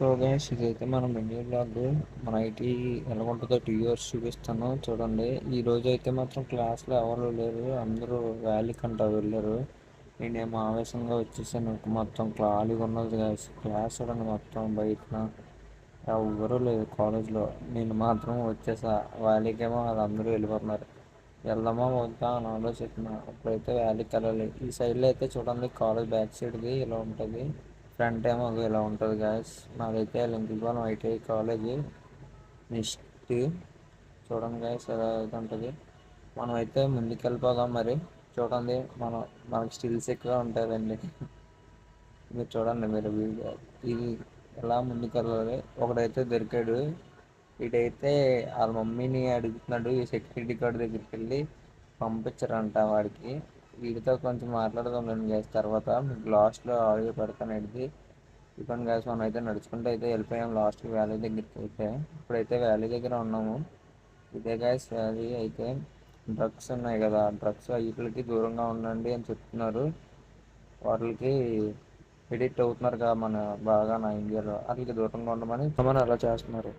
So guys ఇదైతే మన mini blog. మన ఐటీ ఎలా ఉంటుందో 2 ఇయర్స్ చూపిస్తాను చూడండి. ఈ రోజు అయితే మాత్రం క్లాస్లో ఎవరు లేరు, అందరూ వ్యాలీకి అంటా వెళ్ళారు. నేనేమో ఆవేశంగా వచ్చేసాను. మొత్తం ఖాళీగా ఉన్నది గైస్. క్లాస్ చూడండి మొత్తం బయట ఎవ్వరూ లేదు కాలేజ్లో. నేను మాత్రం వచ్చేసా వ్యాలీకేమో అది అందరూ వెళ్ళిపోతున్నారు. వెళ్దామా వద్దా అని ఆలోచిస్తున్నా. ఇప్పుడైతే వ్యాలీకి వెళ్ళాలి. ఈ సైడ్లో అయితే చూడండి కాలేజ్ బ్యాక్ సైడ్ది ఇలా ఉంటుంది, ఫ్రంట్ ఏమో అది ఇలా ఉంటుంది గాయస్. నాదైతే లింకులపాలెం ఐటీఐ కాలేజ్. నెక్స్ట్ చూడండి గాయస్ ఎలా అయితే ఉంటుంది. మనం అయితే ముందుకు వెళ్ళిపోదాం మరి. చూడండి మనకి స్టిల్స్ ఎక్కువ ఉంటుందండి. మీరు చూడండి మీరు వీడియో ఇది ఎలా ముందుకు వెళ్ళాలి. ఒకడైతే దొరికాడు. వీడైతే వాళ్ళ మమ్మీని అడుగుతున్నాడు. ఈ సెక్యూరిటీ గార్డ్ దగ్గరికి వెళ్ళి పంపించారంట వాడికి. వీడితో కొంచెం మాట్లాడదాం నేను గ్యాస్ తర్వాత మీకు లాస్ట్లో ఆడియో పెడతాను. ఇది ఇవ్వండి గ్యాస్. మనం అయితే నడుచుకుంటూ అయితే వెళ్ళిపోయాం లాస్ట్కి వ్యాలీ దగ్గరికి. అయితే ఇప్పుడైతే వ్యాలీ దగ్గర ఉన్నాము. ఇదే గ్యాస్ వ్యాలీ. అయితే డ్రగ్స్ ఉన్నాయి కదా, డ్రగ్స్ వీటికి దూరంగా ఉండండి అని చెప్తున్నారు. వాటికి ఎడిక్ట్ అవుతున్నారు కదా మన బాగా నా ఇండియాలో, వాటికి దూరంగా ఉండమని అలా చేస్తున్నారు.